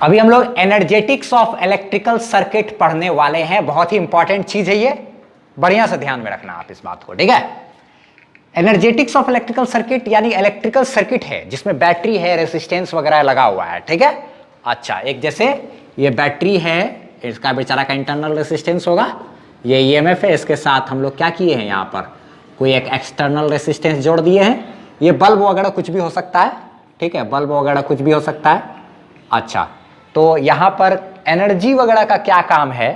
अभी हम लोग एनर्जेटिक्स ऑफ इलेक्ट्रिकल सर्किट पढ़ने वाले हैं। बहुत ही इंपॉर्टेंट चीज है ये, बढ़िया से ध्यान में रखना आप इस बात को, ठीक है। एनर्जेटिक्स ऑफ इलेक्ट्रिकल सर्किट यानी इलेक्ट्रिकल सर्किट है जिसमें बैटरी है, रेसिस्टेंस वगैरह लगा हुआ है, ठीक है। अच्छा, एक जैसे ये बैटरी है, इसका बेचारा का इंटरनल रेसिस्टेंस होगा, ये ईएमएफ है, इसके साथ हम लोग क्या किए हैं, यहाँ पर कोई एक एक्सटर्नल रेसिस्टेंस जोड़ दिए हैं। ये बल्ब वगैरह कुछ भी हो सकता है, ठीक है, बल्ब वगैरह कुछ भी हो सकता है। अच्छा, तो यहाँ पर एनर्जी वगैरह का क्या काम है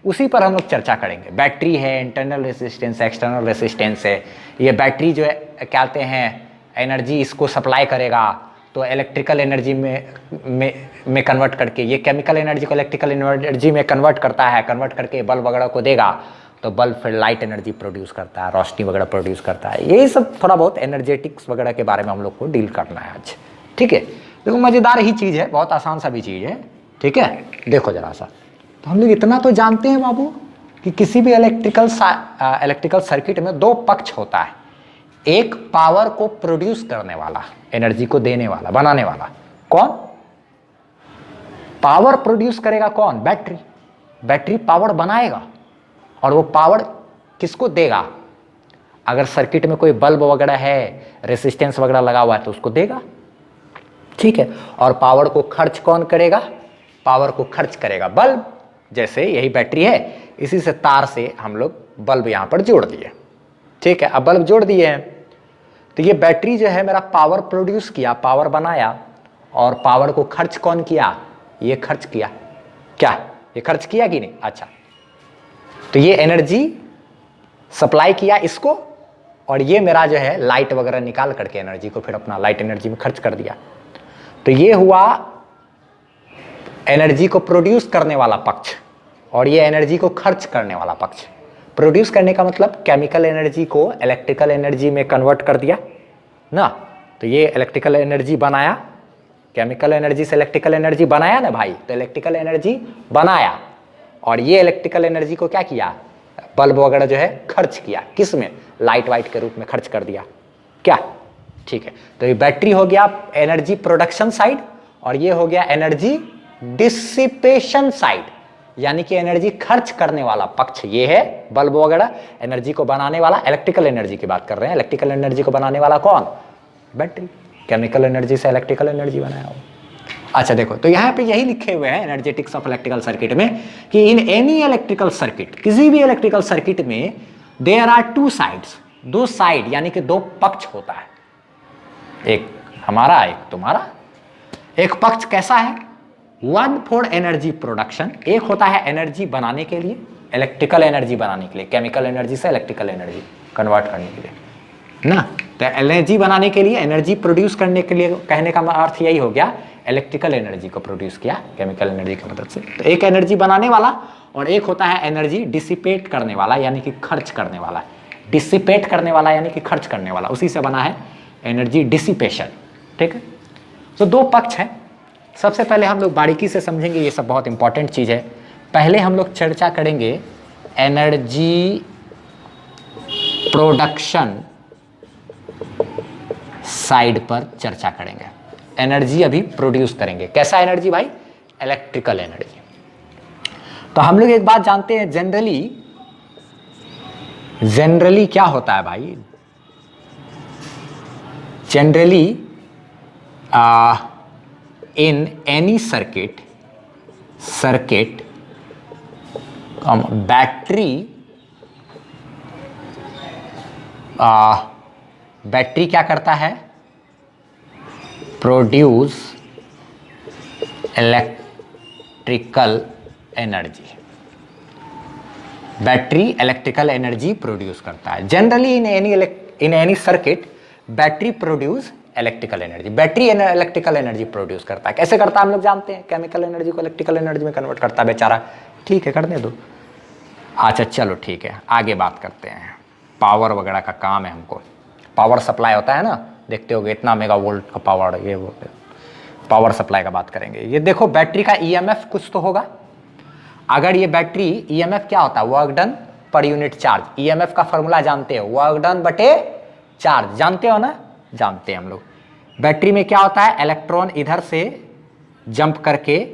उसी पर हम लोग चर्चा करेंगे। बैटरी है, इंटरनल रेसिस्टेंस, एक्सटर्नल रेसिस्टेंस है। ये बैटरी जो है क्या कहते हैं, एनर्जी इसको सप्लाई करेगा तो इलेक्ट्रिकल एनर्जी में कन्वर्ट करके, ये केमिकल एनर्जी को इलेक्ट्रिकल एनर्जी में कन्वर्ट करता है, कन्वर्ट करके बल्ब वगैरह को देगा तो बल्ब फिर लाइट एनर्जी प्रोड्यूस करता है, रोशनी वगैरह प्रोड्यूस करता है। यही सब थोड़ा बहुत एनर्जेटिक्स वगैरह के बारे में हम लोग को डील करना है आज, ठीक है। देखो मज़ेदार ही चीज़ है, बहुत आसान सा भी चीज़ है, ठीक है। देखो जरा सा, तो हम लोग इतना तो जानते हैं बाबू कि किसी भी इलेक्ट्रिकल सर्किट में दो पक्ष होता है। एक पावर को प्रोड्यूस करने वाला, एनर्जी को देने वाला, बनाने वाला। कौन पावर प्रोड्यूस करेगा? कौन? बैटरी। बैटरी पावर बनाएगा और वो पावर किसको देगा? अगर सर्किट में कोई बल्ब वगैरह है, रेसिस्टेंस वगैरह लगा हुआ है तो उसको देगा, ठीक है। और पावर को खर्च कौन करेगा? पावर को खर्च करेगा बल्ब। जैसे यही बैटरी है, इसी से तार से हम लोग बल्ब यहां पर जोड़ दिए, ठीक है। अब बल्ब जोड़ दिए हैं तो ये बैटरी जो है मेरा पावर प्रोड्यूस किया, पावर बनाया, और पावर को खर्च कौन किया? ये खर्च किया। क्या ये खर्च किया कि नहीं? अच्छा, तो ये एनर्जी सप्लाई किया इसको, और ये मेरा जो है लाइट वगैरह निकाल करके एनर्जी को फिर अपना लाइट एनर्जी में खर्च कर दिया। तो ये हुआ एनर्जी को प्रोड्यूस करने वाला पक्ष, और ये एनर्जी को खर्च करने वाला पक्ष। प्रोड्यूस करने का मतलब केमिकल एनर्जी को इलेक्ट्रिकल एनर्जी में कन्वर्ट कर दिया ना, तो ये इलेक्ट्रिकल एनर्जी बनाया, केमिकल एनर्जी से इलेक्ट्रिकल एनर्जी बनाया ना भाई, तो इलेक्ट्रिकल एनर्जी बनाया, और ये इलेक्ट्रिकल एनर्जी को क्या किया? बल्ब वगैरह जो है खर्च किया, किस में? लाइट वाइट के रूप में खर्च कर दिया, क्या? ठीक है। तो ये बैटरी हो गया एनर्जी प्रोडक्शन साइड, और ये हो गया एनर्जी डिसिपेशन साइड, यानी कि एनर्जी खर्च करने वाला पक्ष ये है बल्ब वगैरह। एनर्जी को बनाने वाला, इलेक्ट्रिकल एनर्जी की बात कर रहे हैं, इलेक्ट्रिकल एनर्जी को बनाने वाला कौन? बैटरी। केमिकल एनर्जी से इलेक्ट्रिकल एनर्जी बनाया हो। अच्छा देखो, तो यहाँ पे यही लिखे हुए हैं एनर्जेटिक्स ऑफ इलेक्ट्रिकल सर्किट में कि इन एनी इलेक्ट्रिकल सर्किट, किसी भी इलेक्ट्रिकल सर्किट में देयर आर टू साइड्स, दो साइड यानी कि दो पक्ष होता है, एक हमारा एक तुम्हारा। एक पक्ष कैसा है? वन फॉर एनर्जी प्रोडक्शन, एक होता है एनर्जी बनाने के लिए, इलेक्ट्रिकल एनर्जी बनाने के लिए, केमिकल एनर्जी से इलेक्ट्रिकल एनर्जी कन्वर्ट करने के लिए ना। तो एनर्जी बनाने के लिए, एनर्जी प्रोड्यूस करने के लिए, कहने का अर्थ यही हो गया, इलेक्ट्रिकल एनर्जी को प्रोड्यूस किया केमिकल एनर्जी की मदद से। तो एक एनर्जी बनाने वाला, और एक होता है एनर्जी डिसिपेट करने वाला यानी कि खर्च करने वाला। डिसिपेट करने वाला यानी कि खर्च करने वाला, उसी से बना है एनर्जी डिसिपेशन, ठीक है। तो दो पक्ष हैं। सबसे पहले हम लोग बारीकी से समझेंगे, ये सब बहुत इंपॉर्टेंट चीज़ है। पहले हम लोग चर्चा करेंगे एनर्जी प्रोडक्शन साइड पर चर्चा करेंगे। एनर्जी अभी प्रोड्यूस करेंगे, कैसा एनर्जी भाई? Electrical energy. तो हम लोग एक बात जानते हैं, जनरली क्या होता है भाई? Generally in any circuit battery क्या करता है? Produce electrical energy. Battery electrical energy produce करता है। Generally in any circuit battery produce electrical energy. Battery electrical energy produce करता है। कैसे करता है हम लोग जानते हैं, केमिकल एनर्जी को इलेक्ट्रिकल एनर्जी में कन्वर्ट करता है बेचारा, ठीक है, करने दो। अच्छा चलो ठीक है, आगे बात करते हैं। पावर वगैरह का काम है हमको, पावर सप्लाई होता है ना, देखते होगे इतना मेगा वोल्ट का पावर, ये वो पावर सप्लाई का बात करेंगे। ये देखो बैटरी का ईएमएफ कुछ तो होगा। अगर ये बैटरी, ईएमएफ क्या होता है? Work done per unit charge. EMF का फॉर्मूला जानते हो, वर्क डन बटे चार्ज, जानते हो ना? जानते हैं हम लोग। बैटरी में क्या होता है? इलेक्ट्रॉन इधर से जंप करके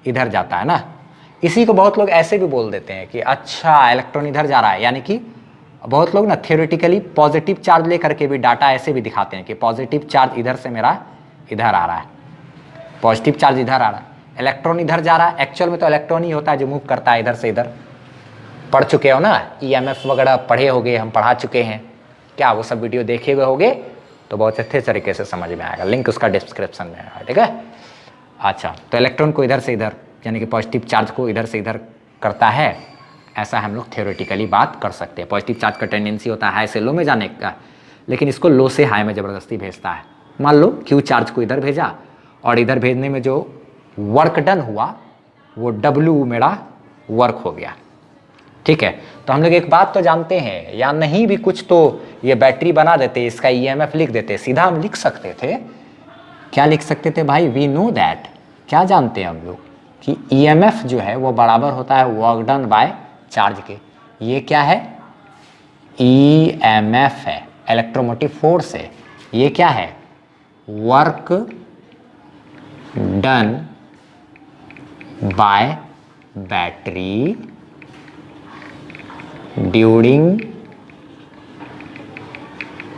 इधर जाता है ना। इसी को बहुत लोग ऐसे भी बोल देते हैं कि अच्छा इलेक्ट्रॉन इधर जा रहा है, यानी कि बहुत लोग ना थियोरेटिकली पॉजिटिव चार्ज लेकर के भी डाटा ऐसे भी दिखाते हैं कि पॉजिटिव चार्ज इधर से मेरा इधर आ रहा है, पॉजिटिव चार्ज इधर आ रहा है, इलेक्ट्रॉन इधर जा रहा है। एक्चुअल में तो इलेक्ट्रॉन ही होता है जो मूव करता है इधर से इधर। पढ़ चुके हो ना, ईएमएफ वगैरह पढ़े होगे, हम पढ़ा चुके हैं क्या, वो सब वीडियो देखे हुए होगे तो बहुत अच्छे तरीके से समझ में आएगा, लिंक उसका डिस्क्रिप्शन में है, ठीक है। अच्छा, तो इलेक्ट्रॉन को इधर से इधर यानी कि पॉजिटिव चार्ज को इधर से इधर करता है, ऐसा हम लोग थियोरेटिकली बात कर सकते हैं। पॉजिटिव चार्ज का टेंडेंसी होता है हाई से लो में जाने का, लेकिन इसको लो से हाई में ज़बरदस्ती भेजता है। मान लो क्यू चार्ज को इधर भेजा और इधर भेजने में जो वर्क डन हुआ वो डब्ल्यू मेरा वर्क हो गया, ठीक है। तो हम लोग एक बात तो जानते हैं, या नहीं भी कुछ तो ये बैटरी बना देते, इसका ईएमएफ लिख देते। सीधा हम लिख सकते थे, क्या लिख सकते थे भाई, वी नो दैट, क्या जानते हैं हम लोग कि ईएमएफ जो है वो बराबर होता है वर्क डन बाय चार्ज के। ये क्या है, ईएमएफ है, इलेक्ट्रोमोटिव फोर्स है। ये क्या है, work done by battery during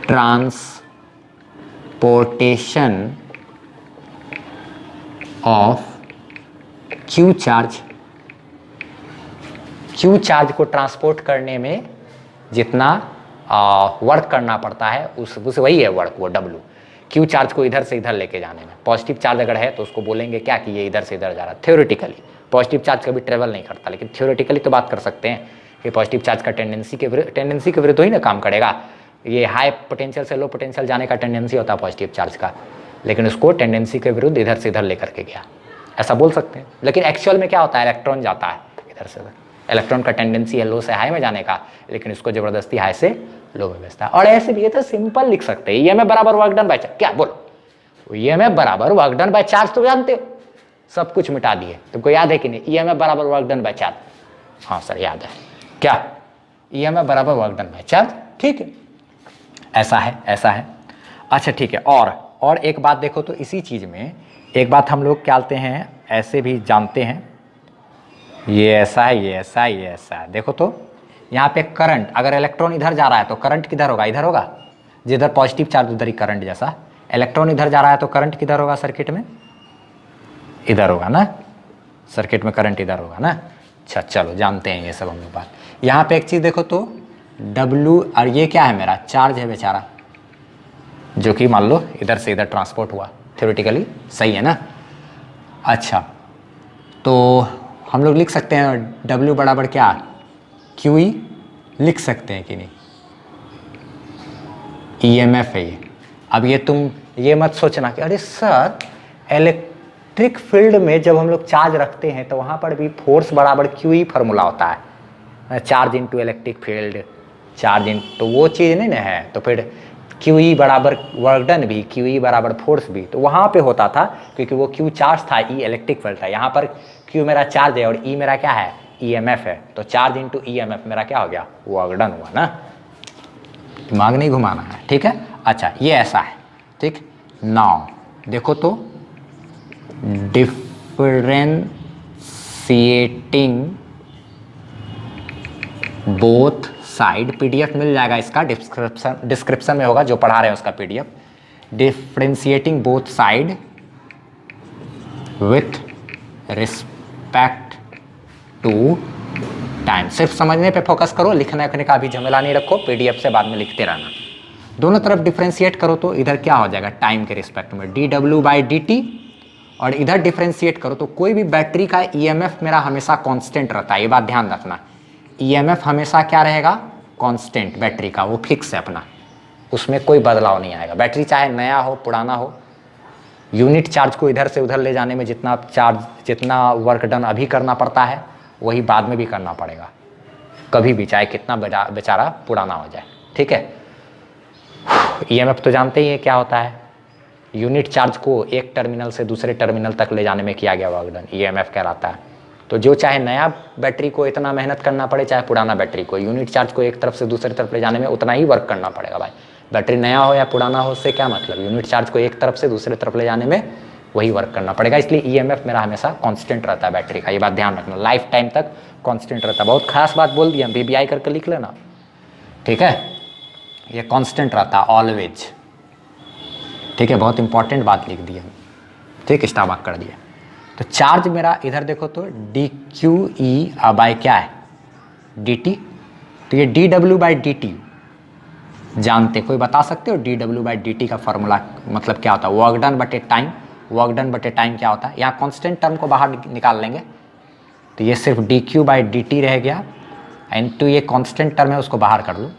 transportation of Q charge. Q charge को ट्रांसपोर्ट करने में जितना वर्क करना पड़ता है उस वही है वर्क, वो डब्ल्यू। क्यू चार्ज को इधर से इधर लेके जाने में, पॉजिटिव चार्ज अगर है तो उसको बोलेंगे क्या कि ये इधर से इधर जा रहा है। थ्योरेटिकली पॉजिटिव चार्ज कभी ट्रेवल नहीं करता, लेकिन थ्योरेटिकली तो बात कर सकते हैं कि पॉजिटिव चार्ज का टेंडेंसी के विरुद्ध ही ना काम करेगा। ये हाई पोटेंशियल से लो पोटेंशियल जाने का टेंडेंसी होता है पॉजिटिव चार्ज का, लेकिन उसको टेंडेंसी के विरुद्ध इधर से इधर लेकर के गया, ऐसा बोल सकते हैं। लेकिन एक्चुअल में क्या होता है, इलेक्ट्रॉन जाता है इधर से उधर। इलेक्ट्रॉन का टेंडेंसी है लो से हाई में जाने का, लेकिन उसको जबरदस्ती हाई से लो में भेजता है। और ऐसे भी ये तो सिंपल लिख सकते हैं, ईएमएफ बराबर वर्क डन बाय चार्ज। क्या बोलो, ईएमएफ बराबर वर्क डन बाय चार्ज तो जानते हो, सब कुछ मिटा दिए। तुमको याद है कि नहीं, ईएमएफ बराबर वर्क डन बाय चार्ज? हाँ सर याद है। क्या, ईएमएफ बराबर वर्क डन बाय चार्ज, ठीक है, ऐसा है, ऐसा है। अच्छा ठीक है, और एक बात देखो तो इसी चीज़ में एक बात हम लोग क्या कहते हैं, ऐसे भी जानते हैं, ये ऐसा है, ये ऐसा है, ये ऐसा है। देखो तो यहाँ पे करंट, अगर इलेक्ट्रॉन इधर जा रहा है तो करंट किधर होगा, इधर होगा। जिधर पॉजिटिव चार्ज उधर ही करंट जैसा। इलेक्ट्रॉन इधर जा रहा है तो करंट किधर होगा सर्किट में, इधर होगा ना, सर्किट में करंट इधर होगा ना। अच्छा चलो जानते हैं ये सब हम लोग बात। यहाँ पे एक चीज़ देखो तो W, और ये क्या है, मेरा चार्ज है बेचारा, जो कि मान लो इधर से इधर ट्रांसपोर्ट हुआ, थ्योरेटिकली सही है ना। अच्छा तो हम लोग लिख सकते हैं W बराबर क्या, QE लिख सकते हैं कि नहीं, EMF है ये। अब ये तुम ये मत सोचना कि अरे सर इलेक्ट्रिक फील्ड में जब हम लोग चार्ज रखते हैं तो वहाँ पर भी फोर्स बराबर QE फार्मूला होता है, charge into electric field, charge in, तो वो चीज़ नहीं ना है। तो फिर QE बराबर वर्क डन भी, QE बराबर फोर्स भी, तो वहाँ पे होता था क्योंकि वो Q चार्ज था, E इलेक्ट्रिक फील्ड था। यहाँ पर Q मेरा चार्ज है और E मेरा क्या है, EMF है। तो चार्ज इंटू EMF मेरा क्या हो गया, वर्क डन हुआ ना। दिमाग नहीं घुमाना है, ठीक है। अच्छा ये ऐसा है, ठीक। नाउ देखो तो डिफरेंशिएटिंग बोथ साइड, PDF मिल जाएगा इसका, डिस्क्रिप्शन में होगा, जो पढ़ा रहे हैं उसका PDF। Differentiating both side with respect to time. सिर्फ समझने पे फोकस करो, लिखने लिखने का भी झमेला नहीं रखो, PDF से बाद में लिखते रहना। दोनों तरफ डिफरेंशिएट करो तो इधर क्या हो जाएगा, टाइम के रिस्पेक्ट में dW/dt, और इधर डिफरेंशिएट करो तो कोई भी बैटरी का EMF मेरा हमेशा कांस्टेंट रहता है। ये बात ध्यान रखना, EMF हमेशा क्या रहेगा, कांस्टेंट बैटरी का, वो फिक्स है अपना, उसमें कोई बदलाव नहीं आएगा। बैटरी चाहे नया हो पुराना हो, यूनिट चार्ज को इधर से उधर ले जाने में जितना वर्क डन अभी करना पड़ता है वही बाद में भी करना पड़ेगा, कभी भी, चाहे कितना बेचारा पुराना हो जाए, ठीक है। EMF तो जानते ही है क्या होता है, यूनिट चार्ज को एक टर्मिनल से दूसरे टर्मिनल तक ले जाने में किया गया वर्क डन EMF कहलाता है। तो जो चाहे नया बैटरी को इतना मेहनत करना पड़े, चाहे पुराना बैटरी को, यूनिट चार्ज को एक तरफ से दूसरी तरफ ले जाने में उतना ही वर्क करना पड़ेगा भाई। बैटरी नया हो या पुराना हो उससे क्या मतलब, यूनिट चार्ज को एक तरफ से दूसरे तरफ ले जाने में वही वर्क करना पड़ेगा। इसलिए ईएमएफ मेरा हमेशा कांस्टेंट रहता है बैटरी का, ये बात ध्यान रखना, लाइफ टाइम तक कांस्टेंट रहता है। बहुत खास बात बोल दिया, बीबीआई करके लिख लेना, ठीक है, ये कांस्टेंट रहता है ऑलवेज, ठीक है, बहुत इंपॉर्टेंट बात लिख दी है, ठीक, स्टॉप कर दिया। तो चार्ज मेरा इधर देखो तो डी क्यू ई बाय क्या है डी टी, तो ये D W by D T जानते, कोई बता सकते हो D W by D T का फॉर्मूला मतलब क्या होता है? वर्क डन बटे टाइम, वर्क डन बटे टाइम क्या होता है? यहाँ कांस्टेंट टर्म को बाहर निकाल लेंगे तो ये सिर्फ D Q by D T रह गया, इनटू ये कांस्टेंट टर्म है उसको बाहर कर लो।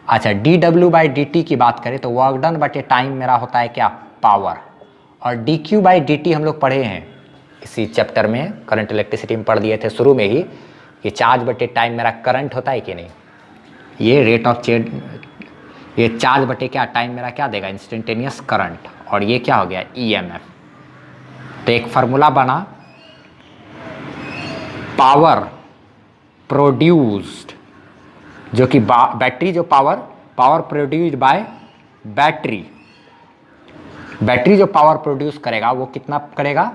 अच्छा, D W by D T की बात करें तो वर्क डन बटे टाइम मेरा होता है क्या? पावर। और D Q by D T हम लोग पढ़े हैं इसी चैप्टर में, करंट इलेक्ट्रिसिटी में पढ़ दिए थे शुरू में ही, कि चार्ज बटे टाइम मेरा करंट होता है कि नहीं, ये रेट ऑफ चेंज, ये चार्ज बटे क्या टाइम मेरा क्या देगा? इंस्टेंटेनियस करंट, और ये क्या हो गया? ईएमएफ। तो एक फार्मूला बना, पावर प्रोड्यूस्ड, जो कि बैटरी जो power produced by battery, battery जो पावर प्रोड्यूस करेगा वो कितना करेगा?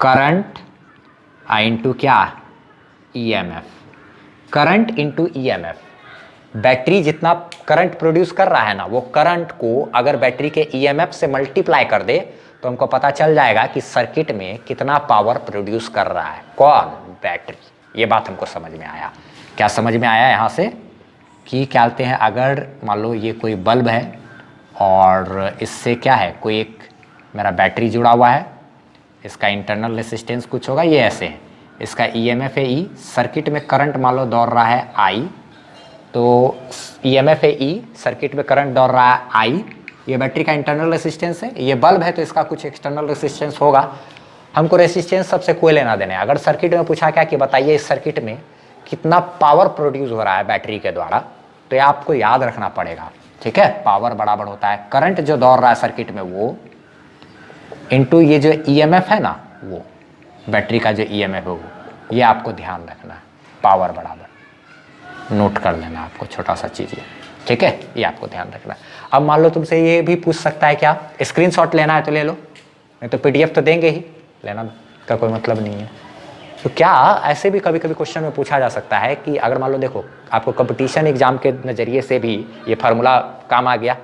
करंट इनटू क्या? EMF. Current into EMF, battery जितना करंट प्रोड्यूस कर रहा है ना, वो करंट को अगर बैटरी के ईएमएफ से मल्टीप्लाई कर दे तो हमको पता चल जाएगा कि सर्किट में कितना पावर प्रोड्यूस कर रहा है। कौन? बैटरी। ये बात हमको समझ में आया। क्या समझ में आया यहाँ से? कि क्या कहते हैं, अगर मान लो ये कोई बल्ब है और इससे क्या है, कोई एक मेरा बैटरी जुड़ा हुआ है, इसका इंटरनल रेसिस्टेंस कुछ होगा, ये ऐसे है, इसका ईएमएफ है ई, सर्किट में करंट मान लो दौड़ रहा है आई, तो ईएमएफ है ई, सर्किट में करंट दौड़ रहा है आई, ये बैटरी का इंटरनल रेसिस्टेंस है, ये बल्ब है तो इसका कुछ एक्सटर्नल रेसिस्टेंस होगा। हमको रेसिस्टेंस सबसे कोई लेना देना है। अगर सर्किट में पूछा क्या कि बताइए इस सर्किट में कितना पावर प्रोड्यूस हो रहा है बैटरी के द्वारा, तो ये आपको याद रखना पड़ेगा, ठीक है। पावर बराबर होता है करंट जो दौड़ रहा है सर्किट में वो, इनटू ये जो ईएमएफ है ना, वो बैटरी का जो ईएमएफ है वो, ये आपको ध्यान रखना है, पावर बराबर, नोट कर लेना आपको, छोटा सा चीज़ है, ठीक है, ये आपको ध्यान रखना है। अब मान लो तुमसे ये भी पूछ सकता है क्या, स्क्रीनशॉट लेना है तो ले लो, नहीं तो पीडीएफ तो देंगे ही, लेना का कोई मतलब नहीं है। तो क्या ऐसे भी कभी कभी क्वेश्चन में पूछा जा सकता है कि अगर मान लो देखो आपको कंपटीशन एग्जाम के नज़रिए से भी ये फार्मूला काम आ गया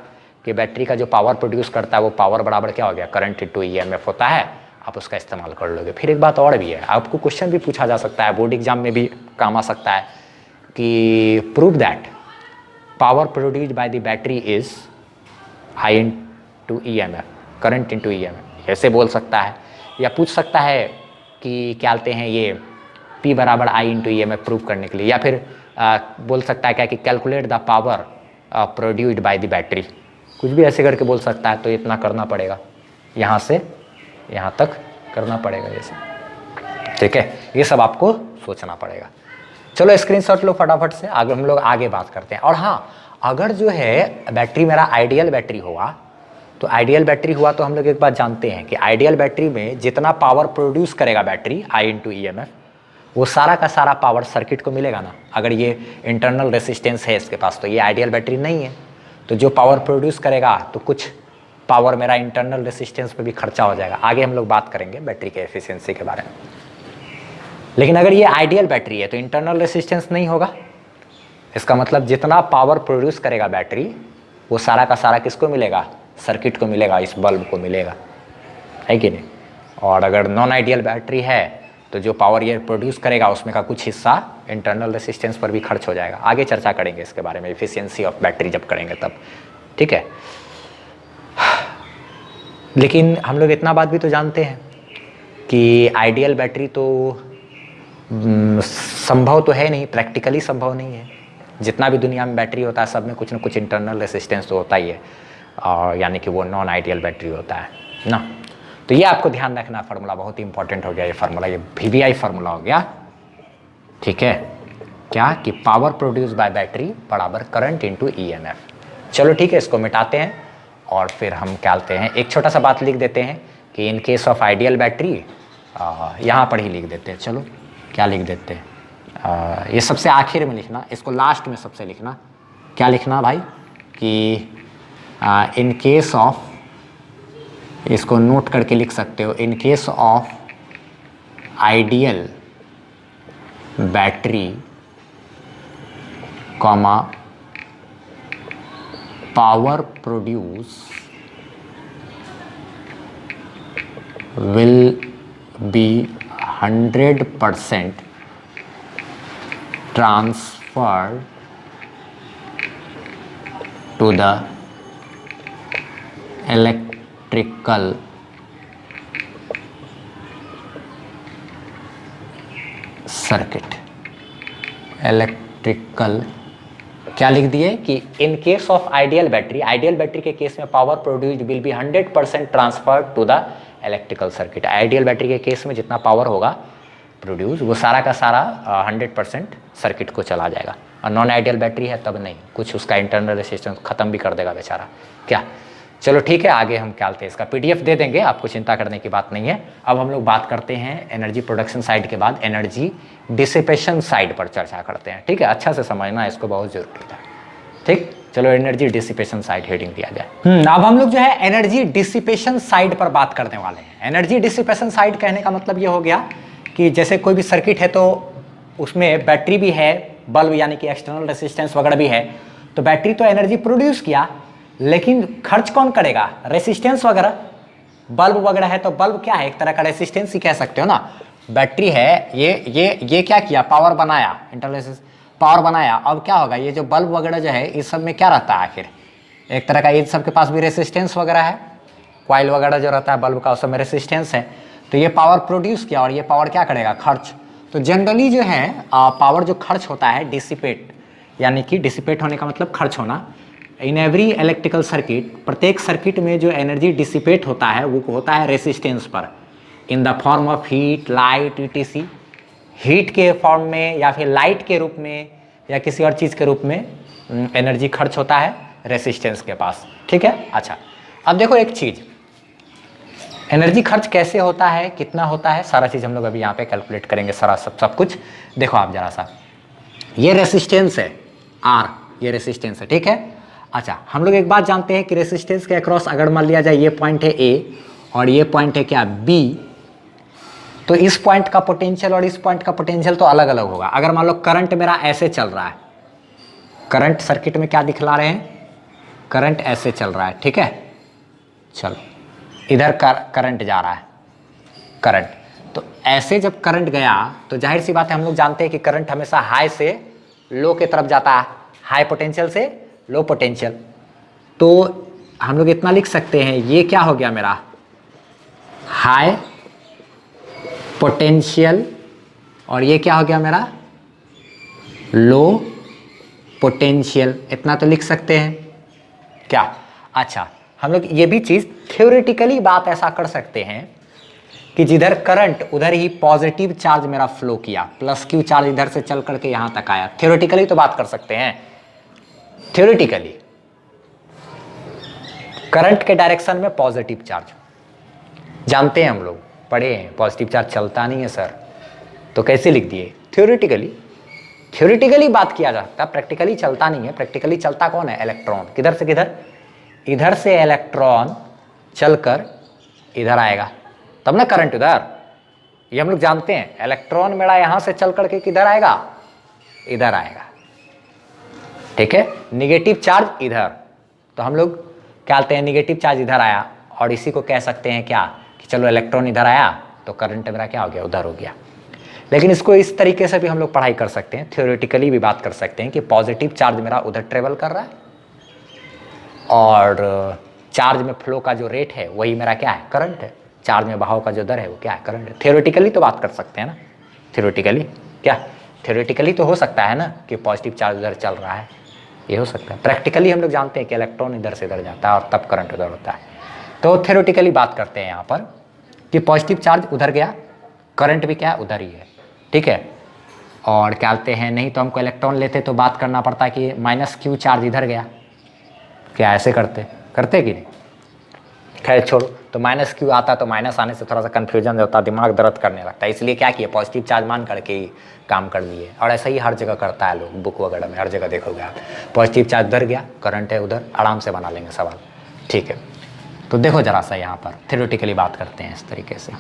कि बैटरी का जो पावर प्रोड्यूस करता है वो पावर बराबर क्या हो गया? करंट इनटू ईएमएफ होता है, आप उसका इस्तेमाल कर लोगे। फिर एक बात और भी है, आपको क्वेश्चन भी पूछा जा सकता है, बोर्ड एग्जाम में भी काम आ सकता है कि prove that power produced by the battery is I into EMF, current into EMF, ऐसे बोल सकता है। या पूछ सकता है कि क्या कहते हैं ये P बराबर आई इंटू ईएमएफ प्रूव करने के लिए, या फिर बोल सकता है क्या कि calculate the power produced by the battery, कुछ भी ऐसे करके बोल सकता है। तो इतना करना पड़ेगा, यहाँ से यहाँ तक करना पड़ेगा जैसे, ठीक है, ये सब आपको सोचना पड़ेगा। चलो स्क्रीनशॉट लो फटाफट से, आगे हम लोग आगे बात करते हैं। और हाँ, अगर जो है बैटरी मेरा आइडियल बैटरी हुआ, तो आइडियल बैटरी हुआ तो हम लोग एक बात जानते हैं कि आइडियल बैटरी में जितना पावर प्रोड्यूस करेगा बैटरी आई इंटू ईएमएफ, वो सारा का सारा पावर सर्किट को मिलेगा ना। अगर ये इंटरनल रेसिस्टेंस है इसके पास तो ये आइडियल बैटरी नहीं है, तो जो पावर प्रोड्यूस करेगा तो कुछ पावर मेरा इंटरनल रेसिस्टेंस पे भी खर्चा हो जाएगा। आगे हम लोग बात करेंगे बैटरी के एफिशिएंसी के बारे में। लेकिन अगर ये आइडियल बैटरी है तो इंटरनल रेसिस्टेंस नहीं होगा, इसका मतलब जितना पावर प्रोड्यूस करेगा बैटरी वो सारा का सारा किसको मिलेगा? सर्किट को मिलेगा, इस बल्ब को मिलेगा, है कि नहीं। और अगर नॉन आइडियल बैटरी है तो जो पावर ये प्रोड्यूस करेगा उसमें का कुछ हिस्सा इंटरनल रेसिस्टेंस पर भी खर्च हो जाएगा। आगे चर्चा करेंगे इसके बारे में, एफिशिएंसी ऑफ बैटरी जब करेंगे तब, ठीक है। लेकिन हम लोग इतना बात भी तो जानते हैं कि आइडियल बैटरी तो संभव तो है नहीं, प्रैक्टिकली संभव नहीं है। जितना भी दुनिया में बैटरी होता है सब में कुछ ना कुछ इंटरनल रेसिस्टेंस तो होता ही है, और यानी कि वो नॉन आइडियल बैटरी होता है ना। तो ये आपको ध्यान रखना, फार्मूला बहुत ही इंपॉर्टेंट हो गया ये फार्मूला, ये वीवीआई फार्मूला हो गया, ठीक है। क्या कि पावर प्रोड्यूस बाय बैटरी बराबर करंट इनटू ईएमएफ। चलो ठीक है, इसको मिटाते हैं और फिर हम क्या कहते हैं, एक छोटा सा बात लिख देते हैं कि in case of ideal battery, यहाँ पर ही लिख देते हैं। चलो क्या लिख देते हैं, ये सबसे आखिर में लिखना, इसको लास्ट में सबसे लिखना। क्या लिखना भाई कि इन केस ऑफ इसको नोट करके लिख सकते हो, in case of ideal battery comma power produce will be 100% transferred to the electrical circuit. Electrical क्या लिख दिए कि in case of ideal battery के केस में power produced will be 100% transferred to the electrical circuit. Ideal battery के case में जितना power होगा प्रोड्यूस वो सारा का सारा 100% सर्किट को चला जाएगा, और नॉन आइडियल बैटरी है तब नहीं, कुछ उसका इंटरनल रेसिस्टेंस ख़त्म भी कर देगा बेचारा। क्या, चलो ठीक है, आगे हम क्या बोलते हैं, इसका PDF दे देंगे, आपको चिंता करने की बात नहीं है। अब हम लोग बात करते हैं एनर्जी प्रोडक्शन साइड के बाद एनर्जी डिसिपेशन साइड पर चर्चा करते हैं। ठीक है, अच्छा से समझना, इसको बहुत जरूरी है। ठीक, चलो एनर्जी डिसिपेशन साइड हेडिंग दिया जाए। अब हम लोग जो है एनर्जी डिसिपेशन साइड पर बात करने वाले हैं। एनर्जी डिसिपेशन साइड कहने का मतलब ये हो गया कि जैसे कोई भी सर्किट है तो उसमें बैटरी भी है, बल्ब यानी कि एक्सटर्नल रेसिस्टेंस वगैरह भी है, तो बैटरी तो एनर्जी प्रोड्यूस किया, लेकिन खर्च कौन करेगा? रेसिस्टेंस वगैरह, बल्ब वगैरह है तो बल्ब क्या है, एक तरह का रेसिस्टेंस ही कह सकते हो ना। बैटरी है, ये क्या किया, पावर बनाया, इंटरनल पावर बनाया। अब क्या होगा, ये जो बल्ब वगैरह जो है इस सब में क्या रहता है आखिर, एक तरह का, इन सब के पास भी रेसिस्टेंस वगैरह है, कॉइल वगैरह जो रहता है बल्ब का उस सब में रेसिस्टेंस है, तो ये पावर प्रोड्यूस किया, और ये पावर क्या करेगा, खर्च। तो जनरली जो है पावर जो खर्च होता है डिसिपेट, यानी कि डिसिपेट होने का मतलब खर्च होना। इन एवरी इलेक्ट्रिकल सर्किट, प्रत्येक सर्किट में जो एनर्जी डिसिपेट होता है वो होता है रेसिस्टेंस पर, in the form of heat, light, ETC। Heat के फॉर्म में या फिर लाइट के रूप में या किसी और चीज़ के रूप में एनर्जी खर्च होता है रेसिस्टेंस के पास। ठीक है, अच्छा अब देखो एक चीज़, एनर्जी खर्च कैसे होता है, कितना होता है, सारा चीज़ हम लोग अभी यहाँ पे कैलकुलेट करेंगे, सारा सब कुछ। देखो आप जरा सा, ये रेसिस्टेंस है R, ये रेसिस्टेंस है, ठीक है। अच्छा, हम लोग एक बात जानते हैं कि रेसिस्टेंस के अक्रॉस अगर मान लिया जाए ये पॉइंट है A और ये पॉइंट है क्या, B, तो इस पॉइंट का पोटेंशियल और इस पॉइंट का पोटेंशियल तो अलग अलग होगा। अगर मान लो करंट मेरा ऐसे चल रहा है, करंट सर्किट में क्या दिखला रहे हैं, करंट ऐसे चल रहा है, ठीक है। चलो इधर करंट जा रहा है, करंट, तो ऐसे जब करंट गया तो जाहिर सी बात है हम लोग जानते हैं कि करंट हमेशा हाई से लो के तरफ जाता है, हाई पोटेंशियल से लो पोटेंशियल। तो हम लोग इतना लिख सकते हैं, ये क्या हो गया मेरा, हाई पोटेंशियल, और ये क्या हो गया मेरा, लो पोटेंशियल। इतना तो लिख सकते हैं क्या। अच्छा, हम लोग ये भी चीज़ थ्योरेटिकली बात ऐसा कर सकते हैं कि जिधर करंट उधर ही पॉजिटिव चार्ज मेरा फ्लो किया, प्लस Q चार्ज इधर से चल करके यहाँ तक आया। थ्योरेटिकली तो बात कर सकते हैं, थ्योरेटिकली करंट के डायरेक्शन में पॉजिटिव चार्ज जानते हैं हम लोग, पढ़े हैं, पॉजिटिव चार्ज चलता नहीं है सर, तो कैसे लिख दिए, थ्योरेटिकली बात किया जा सकता है, प्रैक्टिकली चलता नहीं है। प्रैक्टिकली चलता कौन है, इलेक्ट्रॉन। किधर से किधर, इधर से इलेक्ट्रॉन चलकर इधर आएगा तब ना करंट उधर, ये हम लोग जानते हैं। इलेक्ट्रॉन मेरा यहां से चल करके किधर आएगा, इधर आएगा, ठीक है। निगेटिव चार्ज इधर, तो हम लोग क्या कहते हैं, निगेटिव चार्ज इधर आया, और इसी को कह सकते हैं क्या कि चलो इलेक्ट्रॉन इधर आया तो करंट मेरा क्या हो गया, उधर हो गया। लेकिन इसको इस तरीके से भी हम लोग पढ़ाई कर सकते हैं, थ्योरेटिकली भी बात कर सकते हैं कि पॉजिटिव चार्ज मेरा उधर ट्रेवल कर रहा है और चार्ज में फ्लो का जो रेट है वही मेरा क्या है, करंट है। चार्ज में बहाव का जो दर है वो क्या है, करंट है। थ्योरेटिकली तो बात कर सकते हैं ना, थ्योरेटिकली क्या, थ्योरेटिकली तो हो सकता है ना कि पॉजिटिव चार्ज उधर चल रहा है, ये हो सकता है। प्रैक्टिकली हम लोग जानते हैं कि इलेक्ट्रॉन इधर से इधर जाता है और तब करंट उधर होता है। तो थ्योरेटिकली बात करते हैं यहाँ पर कि पॉजिटिव चार्ज उधर गया, करंट भी क्या उधर ही है, ठीक है। और क्या कहते हैं, नहीं तो हमको इलेक्ट्रॉन लेते तो बात करना पड़ता कि -Q चार्ज इधर गया, क्या ऐसे करते कि नहीं, खैर छोड़ो। तो -Q आता तो माइनस आने से थोड़ा सा कन्फ्यूजन होता, दिमाग दर्द करने लगता है, इसलिए क्या किया, पॉजिटिव चार्ज मान करके ही काम कर लिए। और ऐसा ही हर जगह करता है लोग, बुक वगैरह में हर जगह देखोगे आप, पॉजिटिव चार्ज उधर गया, करंट है उधर, आराम से बना लेंगे सवाल, ठीक है। तो देखो जरा सा यहाँ पर थ्योरेटिकली बात करते हैं इस तरीके से।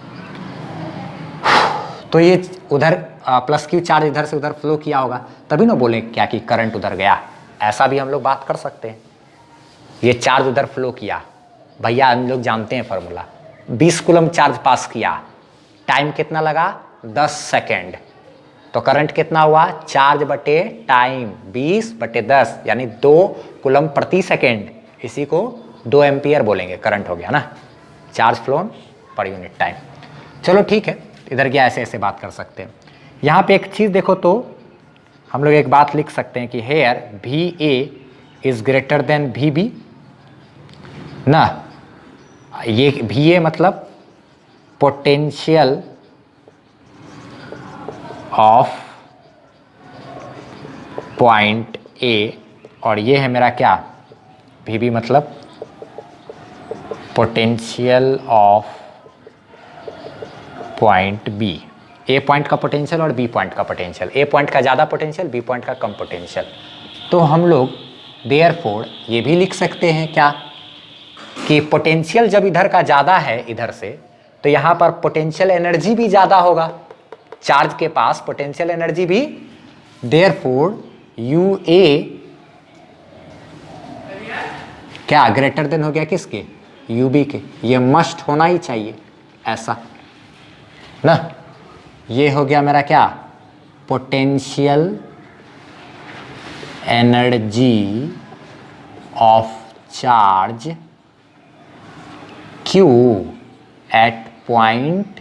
तो ये उधर प्लस क्यू चार्ज इधर से उधर फ्लो किया होगा, तभी ना बोले क्या कि करंट उधर गया, ऐसा भी हम लोग बात कर सकते हैं। ये चार्ज उधर फ्लो किया, भैया हम लोग जानते हैं फॉर्मूला, 20 कूलम चार्ज पास किया, टाइम कितना लगा 10 सेकेंड, तो करंट कितना हुआ चार्ज बटे टाइम 20/10 यानी 2 कूलम प्रति सेकेंड, इसी को 2 एम्पियर बोलेंगे, करंट हो गया ना, charge phloem per unit time. चलो ठीक है, इधर क्या ऐसे ऐसे बात कर सकते हैं। यहाँ पे एक चीज़ देखो तो हम लोग एक बात लिख सकते हैं कि here VA is greater than VB ना, ये VA मतलब पोटेंशियल ऑफ पॉइंट A और ये है मेरा क्या VB मतलब potential of point B। A point का पोटेंशियल और B पॉइंट का पोटेंशियल, A पॉइंट का ज़्यादा पोटेंशियल, B पॉइंट का कम पोटेंशियल। तो हम लोग देयरफॉर ये भी लिख सकते हैं क्या कि पोटेंशियल जब इधर का ज़्यादा है इधर से, तो यहाँ पर पोटेंशियल एनर्जी भी ज़्यादा होगा, चार्ज के पास पोटेंशियल एनर्जी भी, देयरफॉर UA क्या ग्रेटर देन हो गया किसके UB के, ये मस्ट होना ही चाहिए ऐसा ना। ये हो गया मेरा क्या potential energy of charge Q at point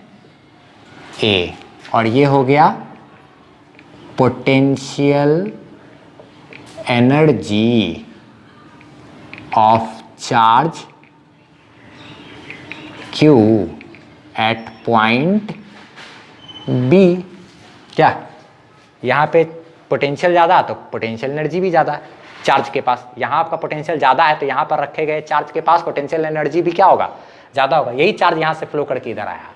A और ये हो गया potential energy of charge Q at point B। क्या यहाँ पे पोटेंशियल ज़्यादा तो पोटेंशियल एनर्जी भी ज़्यादा है चार्ज के पास, यहाँ आपका पोटेंशियल ज़्यादा है तो यहाँ पर रखे गए चार्ज के पास पोटेंशियल एनर्जी भी क्या होगा ज़्यादा होगा, यही चार्ज यहाँ से फ्लो करके इधर आया,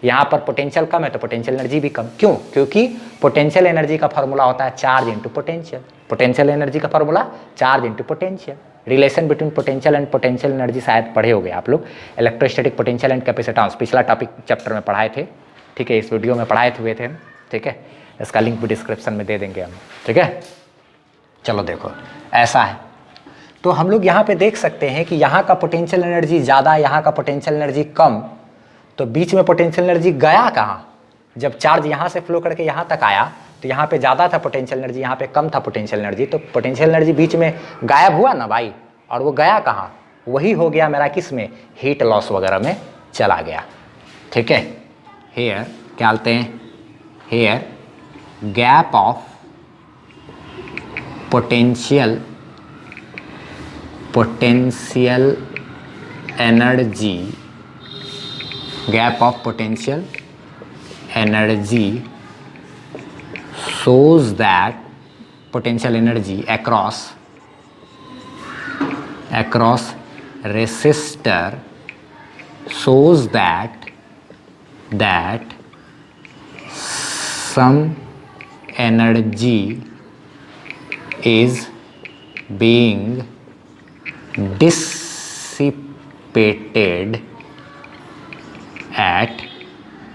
यहाँ पर पोटेंशियल कम है तो पोटेंशियल एनर्जी भी कम, क्यों, क्योंकि पोटेंशियल एनर्जी का फॉर्मूला होता है charge into potential, potential energy का formula charge into potential. Relation between potential and potential energy शायद पढ़े होंगे आप लोग, इलेक्ट्रोस्टैटिक पोटेंशियल एंड कैपेसिटेंस, पिछला टॉपिक चैप्टर में पढ़ाए थे, ठीक है, इस वीडियो में पढ़ाए हुए थे, ठीक है, इसका लिंक भी डिस्क्रिप्शन में दे देंगे हम, ठीक है। चलो देखो ऐसा है, तो हम लोग यहाँ पे देख सकते हैं कि यहाँ का पोटेंशियल एनर्जी ज़्यादा, यहाँ का पोटेंशियल एनर्जी कम, तो बीच में पोटेंशियल एनर्जी गया कहाँ, जब चार्ज यहाँ से फ्लो करके यहाँ तक आया तो यहाँ पे ज़्यादा था पोटेंशियल एनर्जी, यहाँ पे कम था पोटेंशियल एनर्जी, तो पोटेंशियल एनर्जी बीच में गायब हुआ ना भाई, और वो गया कहाँ, वही हो गया मेरा किस में हीट लॉस वगैरह में चला गया, ठीक है। हेयर क्या बोलते हैं, here gap of potential energy, gap of potential energy shows that potential energy across resistor shows that some energy is being dissipated at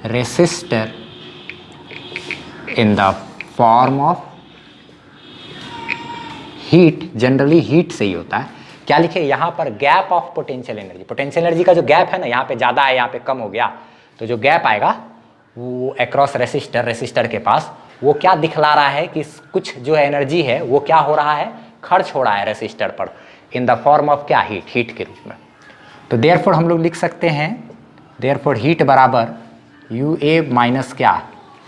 resistor in the form of heat, generally heat से ही होता है। क्या लिखे यहाँ पर gap of potential energy, potential energy का जो gap है ना, यहाँ पे ज़्यादा है यहाँ पे कम हो गया, तो जो गैप आएगा वो अक्रॉस रेसिस्टर के पास, वो क्या दिखला रहा है कि कुछ जो एनर्जी है वो क्या हो रहा है, खर्च हो रहा है रेसिस्टर पर, इन द फॉर्म ऑफ क्या हीट के रूप में। तो देयरफॉर हम लोग लिख सकते हैं, देयरफॉर हीट बराबर UA माइनस क्या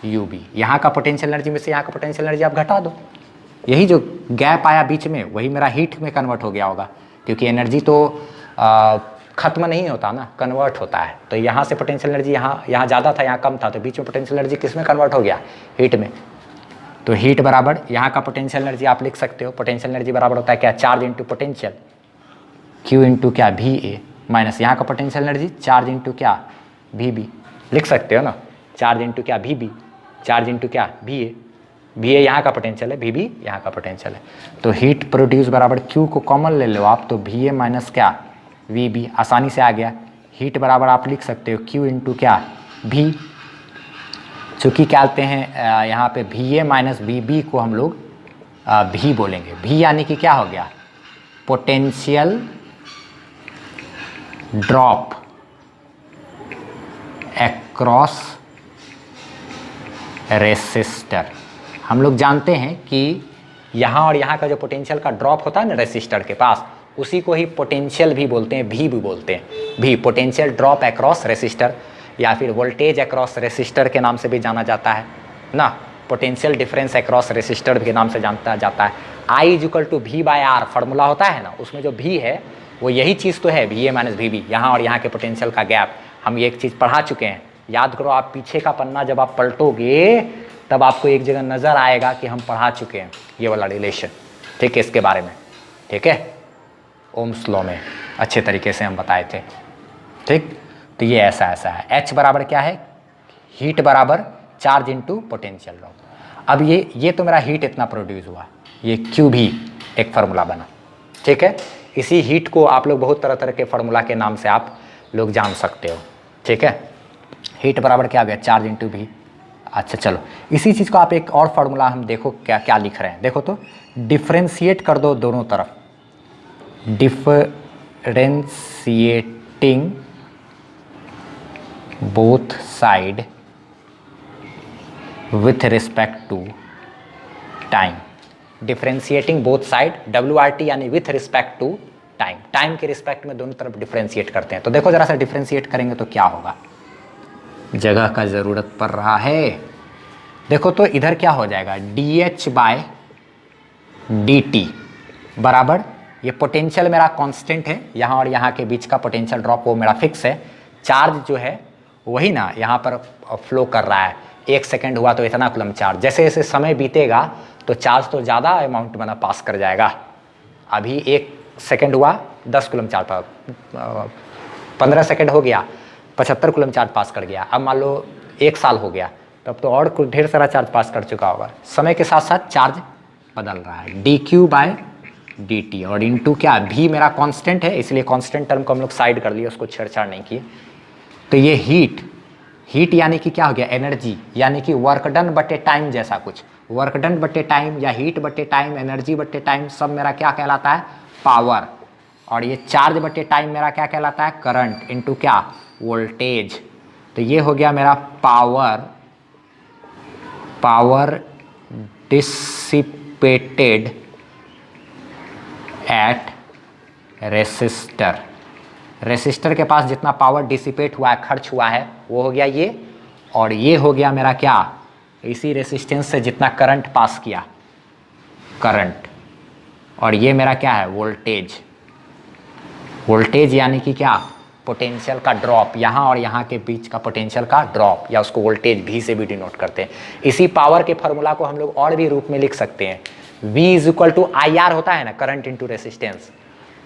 UB, यहाँ का पोटेंशियल एनर्जी में से यहाँ का पोटेंशियल एनर्जी आप घटा दो, यही जो गैप आया बीच में वही मेरा हीट में कन्वर्ट हो गया होगा, क्योंकि एनर्जी तो खत्म नहीं होता ना, कन्वर्ट होता है। तो यहाँ से पोटेंशियल एनर्जी यहाँ ज़्यादा था यहाँ कम था, तो बीच में पोटेंशियल एनर्जी किस में कन्वर्ट हो गया, हीट में। तो हीट बराबर यहाँ का पोटेंशियल एनर्जी आप लिख सकते हो, पोटेंशियल एनर्जी बराबर होता है क्या charge into potential Q into क्या VA माइनस यहाँ का पोटेंशियल एनर्जी चार्ज इंटू क्या VB, लिख सकते हो ना, चार्ज इंटू क्या VB, चार्ज इंटू क्या VA यहाँ का पोटेंशियल है, VB यहाँ का पोटेंशियल है। तो हीट प्रोड्यूस बराबर Q को कॉमन ले लो आप, तो VA माइनस क्या वी बी, आसानी से आ गया। हीट बराबर आप लिख सकते हो Q इंटू क्या, भी। चूँकि क्या कहते हैं यहाँ पे V A minus V B को हम लोग भी बोलेंगे। भी यानी कि क्या हो गया, पोटेंशियल ड्रॉप एक्रॉस रेसिस्टर। हम लोग जानते हैं कि यहाँ और यहाँ का जो पोटेंशियल का ड्रॉप होता है ना रेसिस्टर के पास, उसी को ही पोटेंशियल भी बोलते हैं, भी बोलते हैं। भी पोटेंशियल ड्रॉप एक्रॉस रेसिस्टर या फिर वोल्टेज एक्रॉस रेसिस्टर के नाम से भी जाना जाता है ना। पोटेंशियल डिफरेंस एक्रॉस रेसिस्टर के नाम से जानता जाता है। I is equal to V by R formula होता है ना, उसमें जो भी है वो यही चीज़ तो है, V A minus V B, यहाँ और यहाँ के पोटेंशियल का गैप। हम ये एक चीज़ पढ़ा चुके हैं, याद करो। आप पीछे का पन्ना जब आप पलटोगे तब आपको एक जगह नज़र आएगा कि हम पढ़ा चुके हैं ये वाला रिलेशन, ठीक है, इसके बारे में, ठीक है। ओम्स लॉ में अच्छे तरीके से हम बताए थे, ठीक। तो ये ऐसा है। H बराबर क्या है, हीट बराबर चार्ज इनटू पोटेंशियल ड्रॉप। अब ये तो मेरा हीट इतना प्रोड्यूस हुआ, ये Q भी एक फार्मूला बना, ठीक है। इसी हीट को आप लोग बहुत तरह तरह के फार्मूला के नाम से आप लोग जान सकते हो, ठीक है। हीट बराबर क्या हो गया, चार्ज इंटू भी। अच्छा चलो, इसी चीज़ को आप एक और फार्मूला हम देखो क्या क्या लिख रहे हैं, देखो तो। डिफ्रेंशिएट कर दो दोनों तरफ, differentiating both side with respect to time. Differentiating both side, WRT यानी with respect to time. Time के रिस्पेक्ट में दोनों तरफ डिफरेंशिएट करते हैं। तो देखो जरा सा डिफरेंशिएट करेंगे तो क्या होगा, जगह का ज़रूरत पड़ रहा है। देखो तो इधर क्या हो जाएगा, DH बाय DT बराबर, ये पोटेंशियल मेरा कांस्टेंट है, यहाँ और यहाँ के बीच का पोटेंशियल ड्रॉप वो मेरा फिक्स है। चार्ज जो है वही ना यहाँ पर फ्लो कर रहा है, 1 सेकेंड हुआ तो इतना कूलम चार्ज। जैसे जैसे समय बीतेगा तो चार्ज तो ज़्यादा अमाउंट बना पास कर जाएगा। अभी 1 सेकेंड हुआ 10 कूलम चार्ज, 15 सेकेंड हो गया 75 कूलम चार्ज पास कर गया। अब मान लो 1 साल हो गया, तब तो और कुछ ढेर सारा चार्ज पास कर चुका होगा। समय के साथ साथ चार्ज बदल रहा है, DQ बाय DT। और इनटू क्या, भी मेरा कांस्टेंट है, इसलिए कांस्टेंट टर्म को हम लोग साइड कर लिए, उसको छेड़छाड़ नहीं किए। तो ये हीट यानी कि क्या हो गया, एनर्जी, यानी कि वर्क डन बटे टाइम जैसा कुछ। वर्क डन बटे टाइम या हीट बटे टाइम, एनर्जी बटे टाइम, सब मेरा क्या कहलाता है, पावर। और ये चार्ज बटे टाइम मेरा क्या कहलाता है, करंट इनटू क्या, वोल्टेज। तो ये हो गया मेरा पावर डिसिपेटेड एट रेसिस्टर के पास जितना पावर डिसिपेट हुआ है, खर्च हुआ है, वो हो गया ये। और ये हो गया मेरा क्या, इसी रेसिस्टेंस से जितना करंट पास किया, करंट। और ये मेरा क्या है, वोल्टेज यानी कि क्या, पोटेंशियल का ड्रॉप, यहाँ और यहाँ के बीच का पोटेंशियल का ड्रॉप, या उसको वोल्टेज भी से भी डिनोट करते हैं। इसी पावर के फार्मूला को हम लोग और भी रूप में लिख सकते हैं। V is equal to IR होता है ना, करंट इंटू रेसिस्टेंस,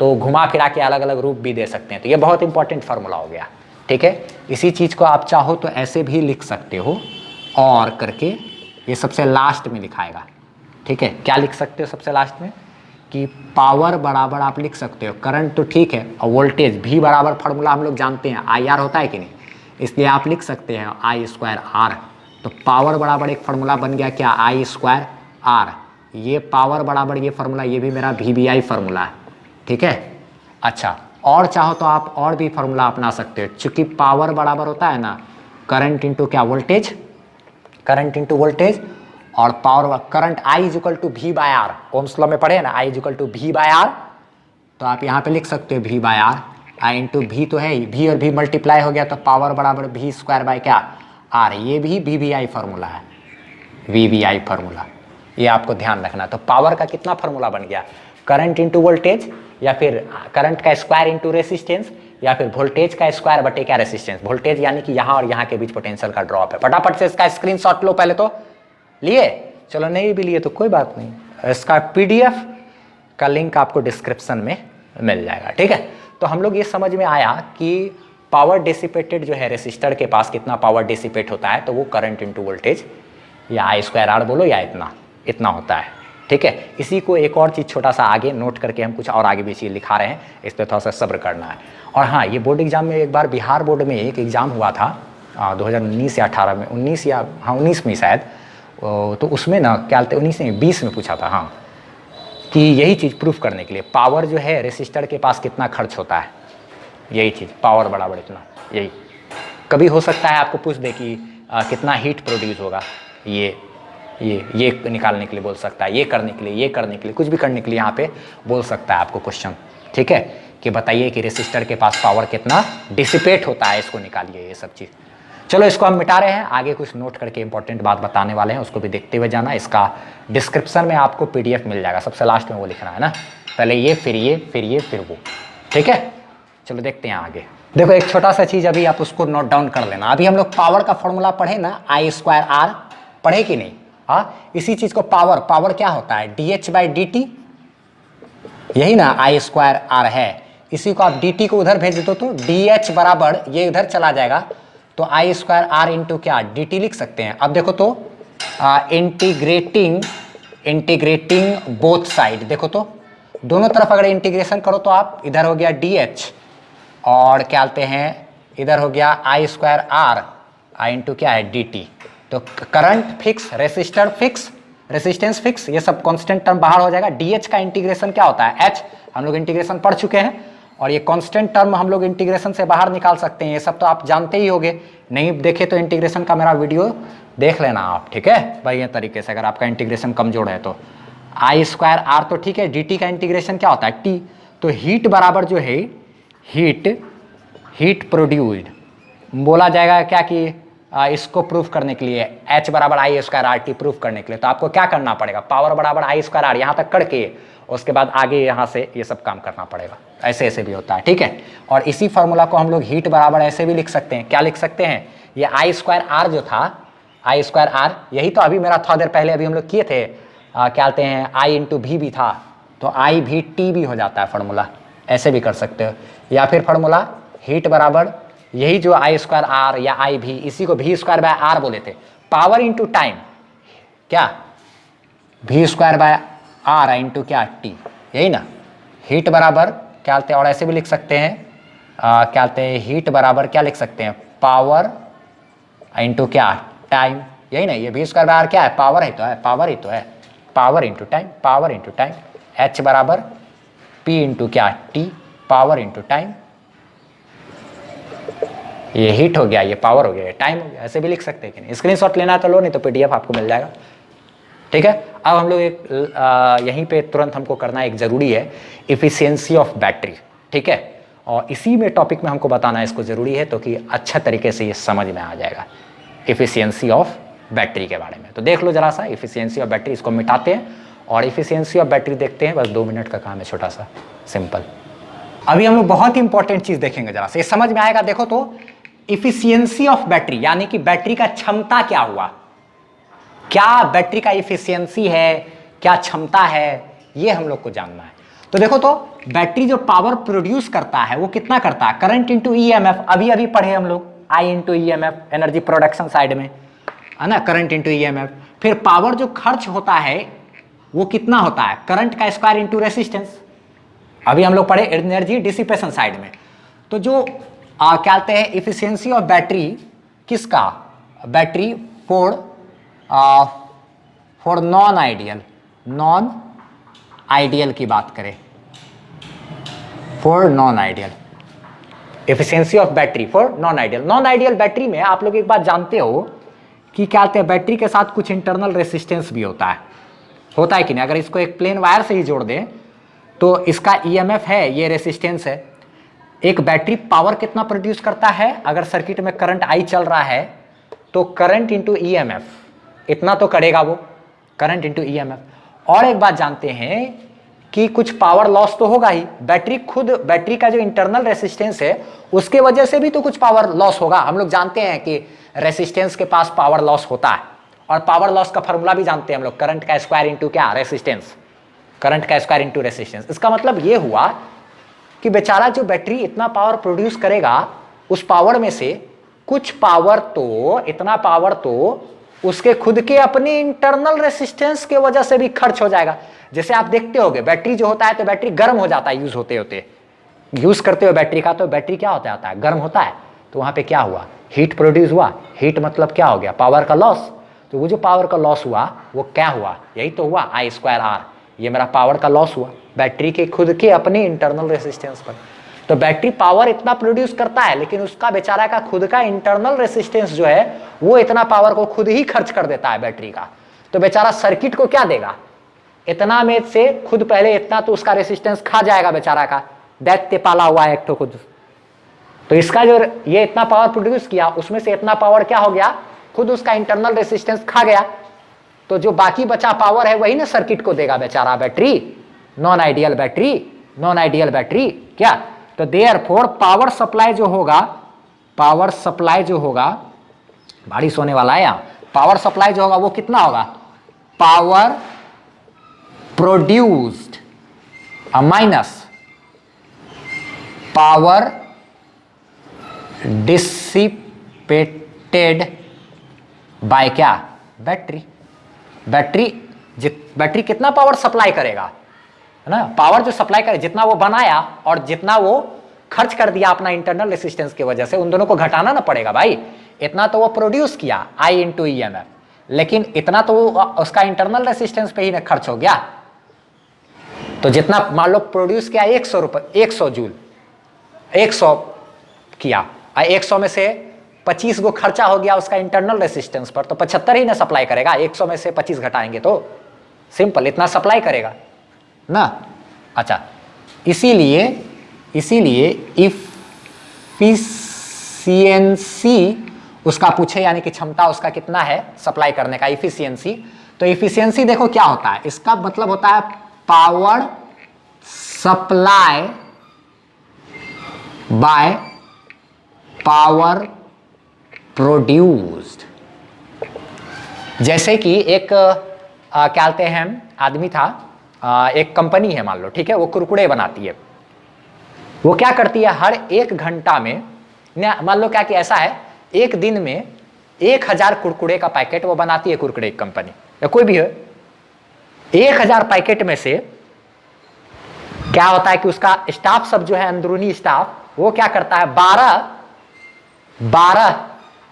तो घुमा फिरा के अलग अलग रूप भी दे सकते हैं। तो ये बहुत इंपॉर्टेंट फार्मूला हो गया, ठीक है। इसी चीज़ को आप चाहो तो ऐसे भी लिख सकते हो, और करके ये सबसे लास्ट में लिखाएगा, ठीक है। क्या लिख सकते हो सबसे लास्ट में, कि पावर बराबर आप लिख सकते हो, करंट तो ठीक है, और वोल्टेज भी बराबर, फार्मूला हम लोग जानते हैं IR होता है कि नहीं, इसलिए आप लिख सकते हैं I²R। तो पावर बराबर एक फार्मूला बन गया क्या, I²R। ये पावर बराबर ये फार्मूला, ये भी मेरा VBI फार्मूला है, ठीक है। अच्छा, और चाहो तो आप और भी फार्मूला अपना सकते हो, चूँकि पावर बराबर होता है ना, करंट इंटू क्या, वोल्टेज, करंट इंटू वोल्टेज। और power current I is equal to V by R, Ohm's law में पढ़े ना, I is equal to V by R. तो आप यहाँ पे लिख सकते हो V by R, I into V तो है ही, V और V मल्टीप्लाई हो गया तो पावर बराबर V² बाय क्या, R। ये भी VBI फार्मूला है, VBI फार्मूला, ये आपको ध्यान रखना। तो पावर का कितना फार्मूला बन गया, करंट इंटू वोल्टेज, या फिर करंट का स्क्वायर इंटू रेसिस्टेंस, या फिर वोल्टेज का स्क्वायर बटे क्या, रेसिस्टेंस। वोल्टेज यानी कि यहाँ और यहाँ के बीच पोटेंशियल का ड्रॉप है। फटाफट से इसका स्क्रीनशॉट लो, पहले तो लिए, चलो नहीं भी लिए तो कोई बात नहीं, इसका PDF का लिंक आपको डिस्क्रिप्शन में मिल जाएगा, ठीक है। तो हम लोग ये समझ में आया कि पावर डिसिपेटेड जो है रेसिस्टर के पास, कितना पावर डिसिपेट होता है, तो वो करंट इंटू वोल्टेज, या I² R बोलो, या इतना होता है, ठीक है, इसी को एक और चीज़ छोटा सा आगे नोट करके हम कुछ और आगे भी चीज़ लिखा रहे हैं, इस पर थोड़ा सा सब्र करना है। और हाँ, ये बोर्ड एग्जाम में एक बार बिहार बोर्ड में एक एग्ज़ाम हुआ था 2019 या 18 में, 19 या हाँ 19 में शायद, तो उसमें ना क्या 19 नहीं 20 में पूछा था, हाँ, कि यही चीज़ प्रूफ करने के लिए पावर जो है रेसिस्टर के पास कितना खर्च होता है, यही चीज़ पावर बराबर इतना, यही। कभी हो सकता है आपको पूछ दे कि कितना हीट प्रोड्यूस होगा, ये निकालने के लिए बोल सकता है, ये करने के लिए कुछ भी करने के लिए यहाँ पे बोल सकता है आपको क्वेश्चन, ठीक है, कि बताइए कि रेसिस्टर के पास पावर कितना डिसिपेट होता है, इसको निकालिए, ये सब चीज़। चलो इसको हम मिटा रहे हैं, आगे कुछ नोट करके इंपॉर्टेंट बात बताने वाले हैं, उसको भी देखते हुए जाना। इसका डिस्क्रिप्शन में आपको PDF मिल जाएगा, सबसे लास्ट में वो लिखना है ना, पहले ये फिर ये फिर ये फिर वो, ठीक है। चलो देखते हैं आगे। देखो एक छोटा सा चीज़ अभी आप उसको नोट डाउन कर लेना। अभी हम लोग पावर का फॉर्मूला पढ़े ना, I²R, पढ़े कि नहीं? हाँ, इसी चीज़ को पावर क्या होता है, dH/dt, यही ना I²R है। इसी को आप dt को उधर भेज दो तो dH बराबर ये उधर चला जाएगा, तो I²R इंटू क्या dt लिख सकते हैं। अब देखो तो इंटीग्रेटिंग बोथ साइड, देखो तो दोनों तरफ अगर इंटीग्रेशन करो तो आप इधर हो गया dH और क्या बोलते हैं इधर हो गया I²R इंटू क्या है dt। तो current fix, resistor fix, resistance fix, ये सब कांस्टेंट टर्म बाहर हो जाएगा। dH का इंटीग्रेशन क्या होता है, h, हम लोग इंटीग्रेशन पढ़ चुके हैं, और ये कांस्टेंट टर्म हम लोग इंटीग्रेशन से बाहर निकाल सकते हैं, ये सब तो आप जानते ही होंगे, नहीं देखे तो इंटीग्रेशन का मेरा वीडियो देख लेना आप, ठीक है, बढ़िया तरीके से, अगर आपका इंटीग्रेशन कमजोर है तो। I²R तो ठीक है, dt का इंटीग्रेशन क्या होता है t, तो हीट बराबर जो है हीट प्रोड्यूस्ड बोला जाएगा क्या कि इसको प्रूफ करने के लिए H बराबर I²RT प्रूफ करने के लिए तो आपको क्या करना पड़ेगा, पावर बराबर I²R यहाँ तक करके उसके बाद आगे यहाँ से ये सब काम करना पड़ेगा, ऐसे ऐसे भी होता है, ठीक है। और इसी फार्मूला को हम लोग हीट बराबर ऐसे भी लिख सकते हैं, क्या लिख सकते हैं, ये I²R जो था, I²R यही तो अभी मेरा थोड़ा देर पहले अभी हम लोग किए थे, क्या बोलते हैं I इंटू V भी था, तो I भी T भी हो जाता है फार्मूला, ऐसे भी कर सकते हो। या फिर फार्मूला हीट बराबर यही जो I²R या I भी, इसी को V²/R बोले थे, पावर इंटू टाइम, क्या V²/R इंटू क्या T, यही ना। हीट बराबर क्या बोलते हैं, और ऐसे भी लिख सकते हैं, क्या बोलते हैं हीट बराबर क्या लिख सकते हैं, पावर इंटू क्या टाइम, यही ना। ये V²/R क्या है, पावर ही तो है, पावर ही तो है, power into time, power into time. H बराबर P इंटू क्या T, पावर इंटू टाइम, ये हीट हो गया, ये पावर हो गया, ये टाइम हो गया, ऐसे भी लिख सकते हैं कि नहीं। स्क्रीनशॉट लेना है तो लो, नहीं तो PDF आपको मिल जाएगा, ठीक है। अब हम लोग एक यहीं पे तुरंत हमको करना एक ज़रूरी है, इफिशियंसी ऑफ बैटरी, ठीक है, और इसी में टॉपिक में हमको बताना इसको ज़रूरी है तो कि अच्छा तरीके से ये समझ में आ जाएगा इफिशियंसी ऑफ बैटरी के बारे में। तो देख लो जरा सा इफिशियंसी ऑफ बैटरी, इसको मिटाते हैं और इफिशियंसी ऑफ बैटरी देखते हैं, बस 2 मिनट का काम है, छोटा सा सिंपल। अभी हम लोग बहुत ही इंपॉर्टेंट चीज़ देखेंगे, जरा से ये समझ में आएगा। देखो तो इफिशियंसी ऑफ बैटरी यानी कि बैटरी का क्षमता क्या हुआ, क्या बैटरी का इफिशियंसी है, क्या क्षमता है, ये हम लोग को जानना है। तो देखो तो बैटरी जो पावर प्रोड्यूस करता है वो कितना करता है, करंट इंटू EMF, अभी अभी पढ़े हम लोग I into EMF, energy production side में है ना, करंट इंटू EMF। फिर पावर जो खर्च होता है वो कितना होता है, करंट का स्क्वायर इंटू रेसिस्टेंस, अभी हम लोग पढ़े एनर्जी डिसिपेशन साइड में। तो जो क्या कहते हैं इफिशियंसी ऑफ बैटरी किसका, बैटरी फॉर नॉन आइडियल की बात करें, for non ideal, efficiency of battery for non ideal battery में आप लोग एक बात जानते हो कि क्या कहते हैं बैटरी के साथ कुछ इंटरनल रेसिस्टेंस भी होता है कि नहीं। अगर इसको एक प्लेन वायर से ही जोड़ दें तो इसका EMF है, ये रेसिस्टेंस है। एक बैटरी पावर कितना प्रोड्यूस करता है, अगर सर्किट में करंट I चल रहा है तो करंट इंटू EMF इतना तो करेगा वो, करंट इंटू EMF। और एक बात जानते हैं कि कुछ पावर लॉस तो होगा ही, बैटरी का जो इंटरनल रेसिस्टेंस है उसके वजह से भी तो कुछ पावर लॉस होगा। हम लोग जानते हैं कि रेसिस्टेंस के पास पावर लॉस होता है, और पावर लॉस का फॉर्मूला भी जानते हैं हम लोग, करंट का स्क्वायर इंटू क्या रेसिस्टेंस, करंट का स्क्वायर इंटू रेसिस्टेंस। इसका मतलब ये हुआ कि बेचारा जो बैटरी इतना पावर प्रोड्यूस करेगा उस पावर में से कुछ पावर तो, इतना पावर तो उसके खुद के अपने इंटरनल रेसिस्टेंस के वजह से भी खर्च हो जाएगा। जैसे आप देखते होगे बैटरी जो होता है तो बैटरी गर्म हो जाता है यूज होते होते, यूज करते हुए बैटरी का, तो बैटरी क्या होता है गर्म होता है। तो वहां पे क्या हुआ, हीट प्रोड्यूस हुआ। हीट मतलब क्या हो गया, पावर का लॉस। तो वो जो पावर का लॉस हुआ वो क्या हुआ, यही तो हुआ I²R, ये मेरा पावर का लॉस हुआ बैटरी के खुद के अपने इंटरनल रेसिस्टेंस पर। तो बैटरी पावर इतना प्रोड्यूस करता है लेकिन उसका बेचारा का खुद का इंटरनल रेसिस्टेंस जो है वो इतना पावर को खुद ही खर्च कर देता है बैटरी का। तो बेचारा सर्किट को क्या देगा, इतना में से खुद पहले इतना तो उसका रेसिस्टेंस खा जाएगा बेचारा का, दैत्य पाला हुआ है एक तो खुद। तो इसका जो ये इतना पावर प्रोड्यूस किया उसमें से इतना पावर क्या हो गया, खुद उसका इंटरनल रेसिस्टेंस खा गया। तो जो बाकी बचा पावर है वही ना सर्किट को देगा बेचारा battery. Non ideal battery, non ideal battery क्या। तो देयरफॉर पावर सप्लाई जो होगा, पावर सप्लाई जो होगा, बारिश होने वाला है यहाँ, पावर सप्लाई जो होगा वो कितना होगा, power produced minus power dissipated by क्या, बैटरी। बैटरी कितना पावर सप्लाई करेगा, है ना, पावर जो सप्लाई करे, जितना वो बनाया और जितना वो खर्च कर दिया अपना इंटरनल रेसिस्टेंस की वजह से, उन दोनों को घटाना ना पड़ेगा भाई। इतना तो वो प्रोड्यूस किया I × EMF, लेकिन इतना तो उसका इंटरनल रेसिस्टेंस पे ही ना खर्च हो गया। तो जितना मान लो प्रोड्यूस किया 100 रुपए, 100 जूल, 100 किया, 100 में से 25 गो खर्चा हो गया उसका इंटरनल रेसिस्टेंस पर, तो 75 ही ना सप्लाई करेगा। 100 में से 25 घटाएंगे तो सिंपल इतना सप्लाई करेगा ना। अच्छा, इसीलिए इफिशियंसी उसका पूछे, यानी कि क्षमता उसका कितना है सप्लाई करने का, इफिशियंसी। तो इफिशियंसी देखो क्या होता है, इसका मतलब होता है power supply by power produced. जैसे कि एक क्या कहते हैं आदमी था, एक कंपनी है मान लो, ठीक है, वो कुरकुरे बनाती है। वो क्या करती है, हर 1 घंटा में, मान लो क्या कि ऐसा है, एक दिन में 1000 कुरकुरे का पैकेट वो बनाती है, कुरकुरे की कंपनी या कोई भी है। 1000 पैकेट में से क्या होता है कि उसका स्टाफ सब जो है, अंदरूनी स्टाफ, वो क्या करता है, 12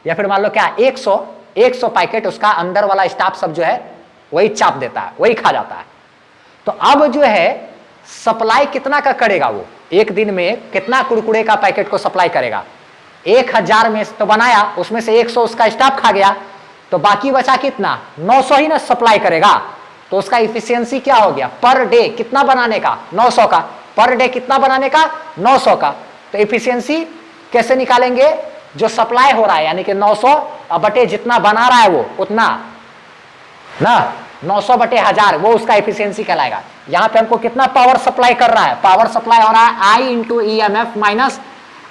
या फिर मान लो क्या 100 पैकेट उसका अंदर वाला स्टाफ सब जो है वही चाप देता है, वही खा जाता है। तो अब जो है सप्लाई कितना का करेगा, वो एक दिन में कितना कुरकुरे का पैकेट को सप्लाई करेगा। 1000 में तो बनाया, उसमें से 100 उसका स्टाफ खा गया, तो बाकी बचा कितना, 900 ही ना सप्लाई करेगा। तो उसका इफिशियंसी क्या हो गया, पर डे कितना बनाने का, 900 का, पर डे कितना बनाने का, 900 का। तो इफिशियंसी कैसे निकालेंगे, जो सप्लाई हो रहा है यानी कि 900 बटे जितना बना रहा है वो उतना ना, 900 बटे 1000 वो उसका इफिशियंसी कहलाएगा। यहां पे हमको कितना पावर सप्लाई कर रहा है, पावर सप्लाई हो रहा है I × EMF माइनस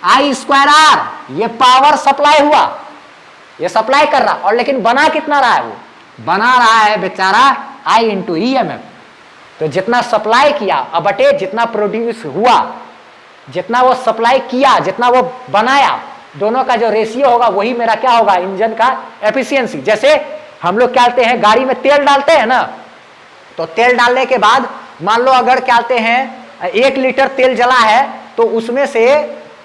I²R। ये पावर सप्लाई हुआ, ये सप्लाई कर रहा, और लेकिन बना कितना रहा है, वो बना रहा है बेचारा I × EMF। तो जितना सप्लाई किया अब बटे जितना प्रोड्यूस हुआ, जितना वो सप्लाई किया, जितना वो बनाया, दोनों का जो रेशियो होगा वही मेरा क्या होगा, इंजन का एफिशिएंसी। जैसे हम लोग क्या कहते हैं, गाड़ी में तेल डालते हैं ना, तो तेल डालने के बाद मान लो अगर क्या कहते हैं 1 लीटर तेल जला है, तो उसमें से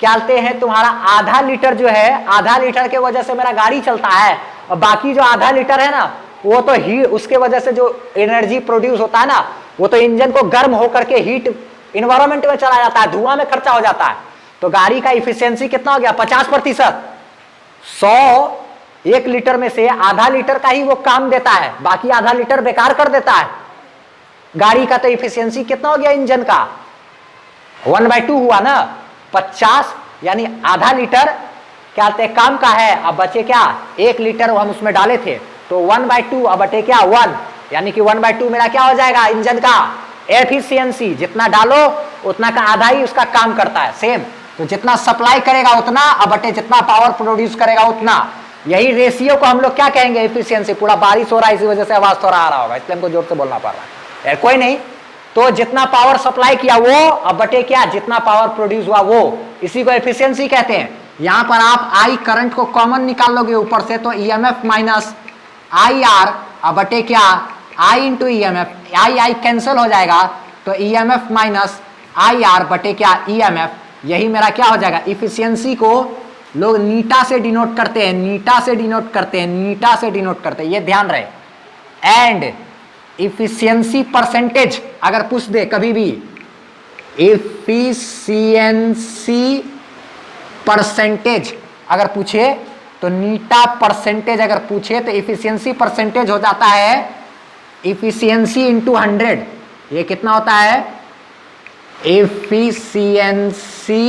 क्या कहते हैं तुम्हारा आधा लीटर जो है, आधा लीटर के वजह से मेरा गाड़ी चलता है, और बाकी जो आधा लीटर है ना, वो तो हीट, उसके वजह से जो एनर्जी प्रोड्यूस होता है ना, वो तो इंजन को गर्म होकर के हीट इन्वायरमेंट में चला जाता है, धुआं में खर्चा हो जाता है। तो गाड़ी का इफिशियंसी कितना हो गया, 50%। 1 लीटर में से आधा लीटर का ही वो काम देता है, बाकी आधा लीटर बेकार कर देता है गाड़ी का। तो इफिशियंसी कितना हो गया इंजन का, 1/2 हुआ ना, 50 यानी आधा लीटर क्या कहते काम का है, अब बचे क्या 1 लीटर हम उसमें डाले थे, तो 1/2 अब बटे क्या 1, यानी कि 1/2 मेरा क्या हो जाएगा इंजन का एफिशिएंसी। जितना डालो उतना का आधा ही उसका काम करता है, सेम। तो जितना सप्लाई करेगा उतना, अब बटे जितना पावर प्रोड्यूस करेगा उतना। यही रेशियो को हम लोग क्या कहेंगे, एफिशिएंसी। पूरा बारिश हो रहा है इसी वजह से आवाज थोड़ा आ रहा होगा, इसलिए हमको जोर से बोलना पड़ रहा है, यार कोई नहीं। तो जितना पावर सप्लाई किया वो, अब बटे क्या जितना पावर प्रोड्यूस हुआ वो, इसी को एफिशिएंसी कहते हैं। यहां पर आप आई करंट को कॉमन निकाल लोगे ऊपर से, तो ईएमएफ माइनस आई आर बटे क्या, I into E M F, I cancel हो जाएगा तो E M F minus I R बटे क्या ई एम एफ, यही मेरा क्या हो जाएगा। इफिशियंसी को लोग नीटा से डिनोट करते हैं, नीटा से डिनोट करते हैं, नीटा से डिनोट करते हैं, ये ध्यान रहे। एंड इफिशियंसी परसेंटेज अगर पूछ दे कभी भी, इफिशियंसी परसेंटेज अगर पूछे तो नीटा परसेंटेज अगर पूछे तो इफिशियंसी परसेंटेज हो जाता है इफिशियंसी इंटू 100। ये कितना होता है, इफिशियंसी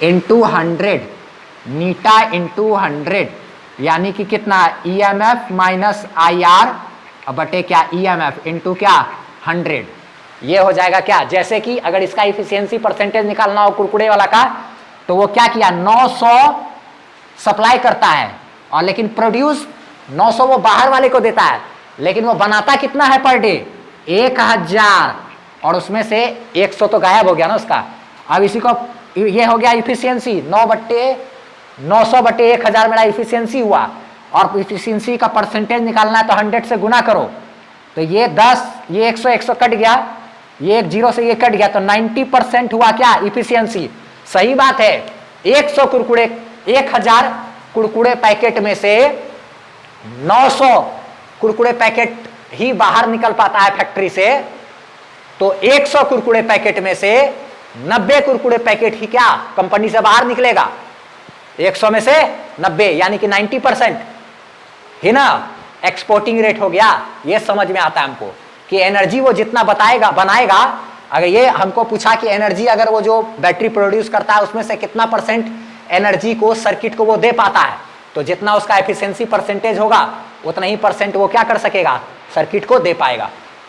इंटू 100, नीटा इंटू 100, यानी कि कितना, E M F minus I R बटे क्या ई एम एफ इंटू क्या 100। ये हो जाएगा क्या, जैसे कि अगर इसका इफिशियंसी परसेंटेज निकालना हो कुरकुरे वाला का, तो वो क्या किया 900 सप्लाई करता है और लेकिन प्रोड्यूस 900 वो बाहर वाले को देता है, लेकिन वो बनाता कितना है पर डे 1000, और उसमें से 100 तो गायब हो गया ना उसका। अब इसी को ये हो गया इफिशियंसी 900 बटे 1000 मेरा इफिशियंसी हुआ, और इफिशियंसी का परसेंटेज निकालना है तो 100 से गुना करो, तो ये 10, ये 100 कट गया, ये एक 0 से ये कट गया, तो 90% हुआ क्या इफिशियंसी। सही बात है, 100 कुरकुरे 1000 कुरकुरे पैकेट में से 900 कुरकुरे पैकेट ही बाहर निकल पाता है फैक्ट्री से, तो 100 कुरकुरे पैकेट में से 90 कुरकुरे पैकेट ही क्या कंपनी से बाहर निकलेगा, 100 में से 90 यानी कि 90% है ना। एक्सपोर्टिंग रेट हो गया। ये समझ में आता है हमको कि एनर्जी वो जितना बताएगा बनाएगा, अगर ये हमको पूछा कि एनर्जी अगर वो जो बैटरी प्रोड्यूस करता है उसमें से कितना परसेंट एनर्जी को सर्किट को वो दे पाता है, तो जितना उसका एफिशिएंसी परसेंटेज होगा उतना ही परसेंट वो क्या कर सकेगा, सर्किट को दे पाएगा।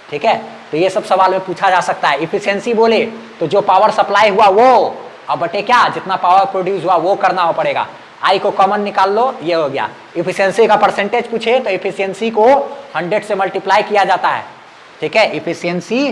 ठीक है, तो ये सब सवाल में पूछा जा सकता है। इफिशियंसी बोले तो जो पावर सप्लाई हुआ वो, अब बटे क्या जितना पावर प्रोड्यूस हुआ वो करना हो पड़ेगा। आई को कॉमन निकाल लो, ये हो गया। इफिशियंसी का परसेंटेज पूछे तो इफिशियंसी को 100 से मल्टीप्लाई किया जाता है। ठीक है, इफिशियंसी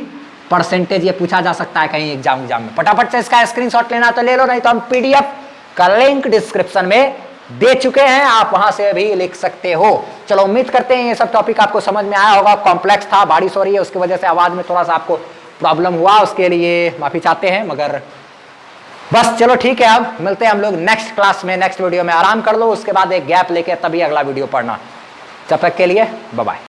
परसेंटेज ये पूछा जा सकता है कहीं एग्जाम में। फटाफट से इसका स्क्रीनशॉट लेना तो ले लो, नहीं तो हम पीडीएफ का लिंक डिस्क्रिप्शन में दे चुके हैं, आप वहां से भी लिख सकते हो। चलो, उम्मीद करते हैं ये सब टॉपिक आपको समझ में आया होगा। कॉम्प्लेक्स था, बारिश हो रही है उसकी वजह से आवाज में थोड़ा सा आपको प्रॉब्लम हुआ, उसके लिए माफी चाहते हैं, मगर बस चलो ठीक है। अब मिलते हैं हम लोग नेक्स्ट क्लास में, नेक्स्ट वीडियो में। आराम कर लो, उसके बाद एक गैप लेके तभी अगला वीडियो पढ़ना। तब तक के लिए बाय बाय।